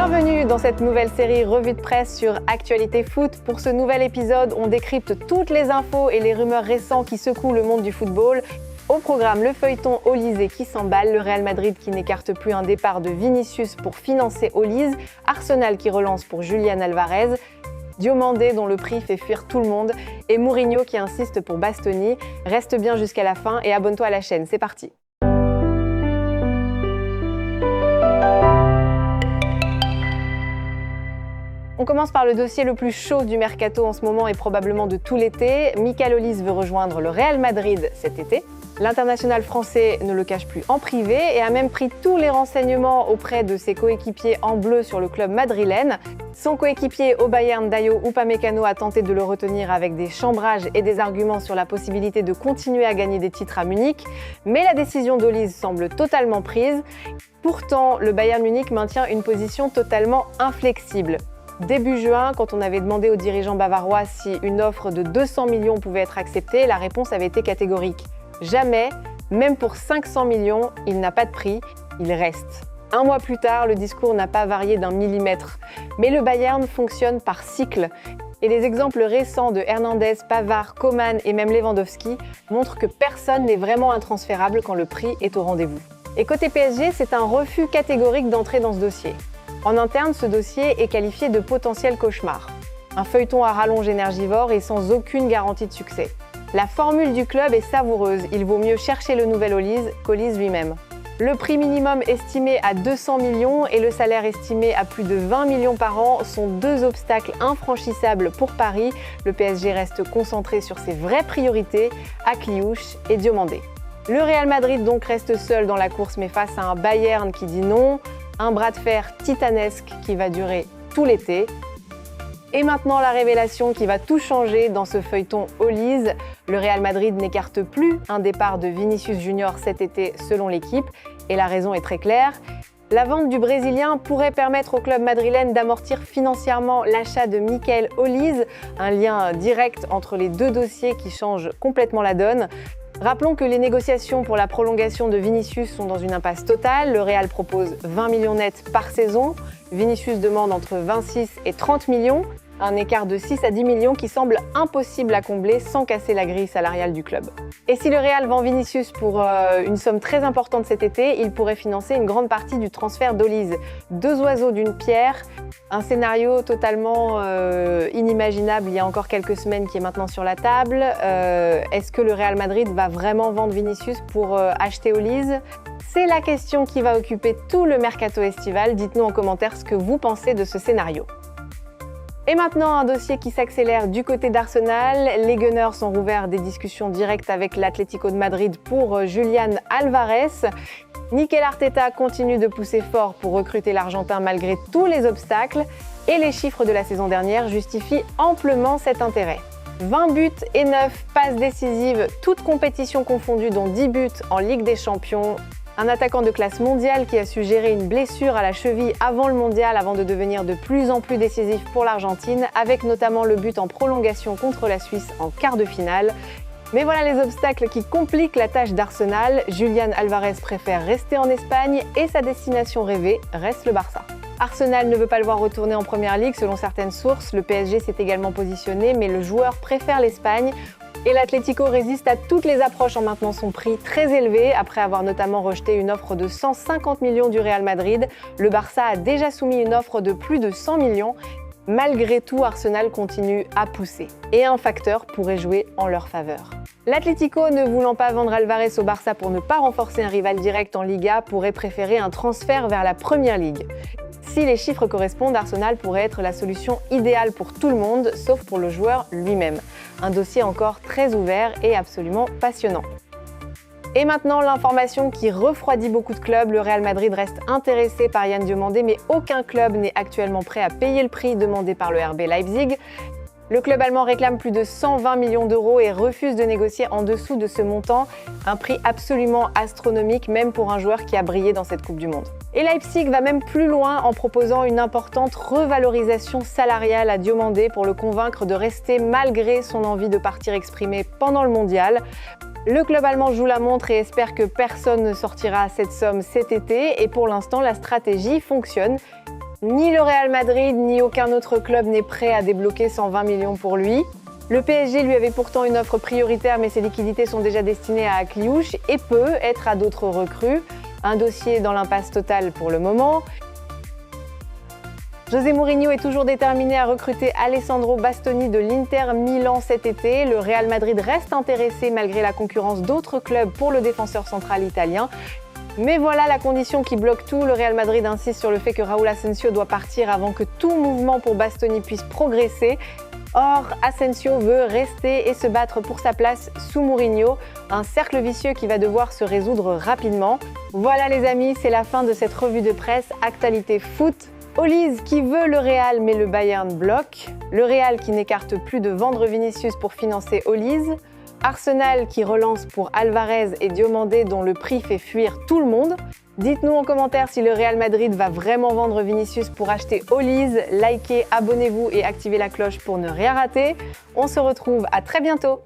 Bienvenue dans cette nouvelle série Revue de presse sur Actualité Foot. Pour ce nouvel épisode, on décrypte toutes les infos et les rumeurs récentes qui secouent le monde du football. Au programme, le feuilleton Olise qui s'emballe, le Real Madrid qui n'écarte plus un départ de Vinicius pour financer Olise, Arsenal qui relance pour Julián Alvarez, Diomandé dont le prix fait fuir tout le monde et Mourinho qui insiste pour Bastoni. Reste bien jusqu'à la fin et abonne-toi à la chaîne, c'est parti. On commence par le dossier le plus chaud du mercato en ce moment et probablement de tout l'été. Michael Olise veut rejoindre le Real Madrid cet été. L'international français ne le cache plus en privé et a même pris tous les renseignements auprès de ses coéquipiers en bleu sur le club madrilène. Son coéquipier au Bayern, Dayo Upamecano, a tenté de le retenir avec des chambrages et des arguments sur la possibilité de continuer à gagner des titres à Munich. Mais la décision d'Olise semble totalement prise. Pourtant, le Bayern Munich maintient une position totalement inflexible. Début juin, quand on avait demandé aux dirigeants bavarois si une offre de 200 millions pouvait être acceptée, la réponse avait été catégorique. Jamais, même pour 500 millions, il n'a pas de prix, il reste. Un mois plus tard, le discours n'a pas varié d'un millimètre. Mais le Bayern fonctionne par cycle. Et les exemples récents de Hernandez, Pavard, Coman et même Lewandowski montrent que personne n'est vraiment intransférable quand le prix est au rendez-vous. Et côté PSG, c'est un refus catégorique d'entrer dans ce dossier. En interne, ce dossier est qualifié de potentiel cauchemar. Un feuilleton à rallonge énergivore et sans aucune garantie de succès. La formule du club est savoureuse, il vaut mieux chercher le nouvel Olise qu'Olise lui-même. Le prix minimum estimé à 200 millions et le salaire estimé à plus de 20 millions par an sont deux obstacles infranchissables pour Paris. Le PSG reste concentré sur ses vraies priorités, Akliouche et Diomandé. Le Real Madrid donc reste seul dans la course mais face à un Bayern qui dit non. Un bras de fer titanesque qui va durer tout l'été. Et maintenant la révélation qui va tout changer dans ce feuilleton Olise. Le Real Madrid n'écarte plus un départ de Vinicius Junior cet été selon l'équipe. Et la raison est très claire. La vente du Brésilien pourrait permettre au club madrilène d'amortir financièrement l'achat de Michael Olise. Un lien direct entre les deux dossiers qui change complètement la donne. Rappelons que les négociations pour la prolongation de Vinicius sont dans une impasse totale. Le Real propose 20 millions nets par saison. Vinicius demande entre 26 et 30 millions. Un écart de 6 à 10 millions qui semble impossible à combler sans casser la grille salariale du club. Et si le Real vend Vinicius pour une somme très importante cet été, il pourrait financer une grande partie du transfert d'Olise. Deux oiseaux d'une pierre, un scénario totalement inimaginable il y a encore quelques semaines qui est maintenant sur la table. Est-ce que le Real Madrid va vraiment vendre Vinicius pour acheter Olise ? C'est la question qui va occuper tout le mercato estival. Dites-nous en commentaire ce que vous pensez de ce scénario. Et maintenant, un dossier qui s'accélère du côté d'Arsenal. Les Gunners ont rouvert des discussions directes avec l'Atlético de Madrid pour Julián Alvarez. Mikel Arteta continue de pousser fort pour recruter l'Argentin malgré tous les obstacles. Et les chiffres de la saison dernière justifient amplement cet intérêt. 20 buts et 9 passes décisives, toutes compétitions confondues, dont 10 buts en Ligue des Champions. Un attaquant de classe mondiale qui a su gérer une blessure à la cheville avant le mondial avant de devenir de plus en plus décisif pour l'Argentine, avec notamment le but en prolongation contre la Suisse en quart de finale. Mais voilà les obstacles qui compliquent la tâche d'Arsenal. Julián Alvarez préfère rester en Espagne et sa destination rêvée reste le Barça. Arsenal ne veut pas le voir retourner en Première Ligue selon certaines sources. Le PSG s'est également positionné, mais le joueur préfère l'Espagne. Et l'Atlético résiste à toutes les approches en maintenant son prix très élevé. Après avoir notamment rejeté une offre de 150 millions du Real Madrid, le Barça a déjà soumis une offre de plus de 100 millions. Malgré tout, Arsenal continue à pousser. Et un facteur pourrait jouer en leur faveur. L'Atlético, ne voulant pas vendre Alvarez au Barça pour ne pas renforcer un rival direct en Liga, pourrait préférer un transfert vers la Première Ligue. Si les chiffres correspondent, Arsenal pourrait être la solution idéale pour tout le monde, sauf pour le joueur lui-même. Un dossier encore très ouvert et absolument passionnant. Et maintenant, l'information qui refroidit beaucoup de clubs. Le Real Madrid reste intéressé par Yann Diomandé, mais aucun club n'est actuellement prêt à payer le prix demandé par le RB Leipzig. Le club allemand réclame plus de 120 millions d'euros et refuse de négocier en dessous de ce montant, un prix absolument astronomique même pour un joueur qui a brillé dans cette Coupe du Monde. Et Leipzig va même plus loin en proposant une importante revalorisation salariale à Diomandé pour le convaincre de rester malgré son envie de partir exprimée pendant le Mondial. Le club allemand joue la montre et espère que personne ne sortira cette somme cet été et pour l'instant la stratégie fonctionne. Ni le Real Madrid, ni aucun autre club n'est prêt à débloquer 120 millions pour lui. Le PSG lui avait pourtant une offre prioritaire, mais ses liquidités sont déjà destinées à Akliouche et peut être à d'autres recrues. Un dossier dans l'impasse totale pour le moment. José Mourinho est toujours déterminé à recruter Alessandro Bastoni de l'Inter Milan cet été. Le Real Madrid reste intéressé malgré la concurrence d'autres clubs pour le défenseur central italien. Mais voilà la condition qui bloque tout. Le Real Madrid insiste sur le fait que Raúl Asensio doit partir avant que tout mouvement pour Bastoni puisse progresser. Or, Asensio veut rester et se battre pour sa place sous Mourinho, un cercle vicieux qui va devoir se résoudre rapidement. Voilà les amis, c'est la fin de cette revue de presse Actualité Foot. Olise qui veut le Real mais le Bayern bloque. Le Real qui n'écarte plus de vendre Vinicius pour financer Olise. Arsenal qui relance pour Alvarez et Diomandé dont le prix fait fuir tout le monde. Dites-nous en commentaire si le Real Madrid va vraiment vendre Vinicius pour acheter Olise. Likez, abonnez-vous et activez la cloche pour ne rien rater. On se retrouve à très bientôt.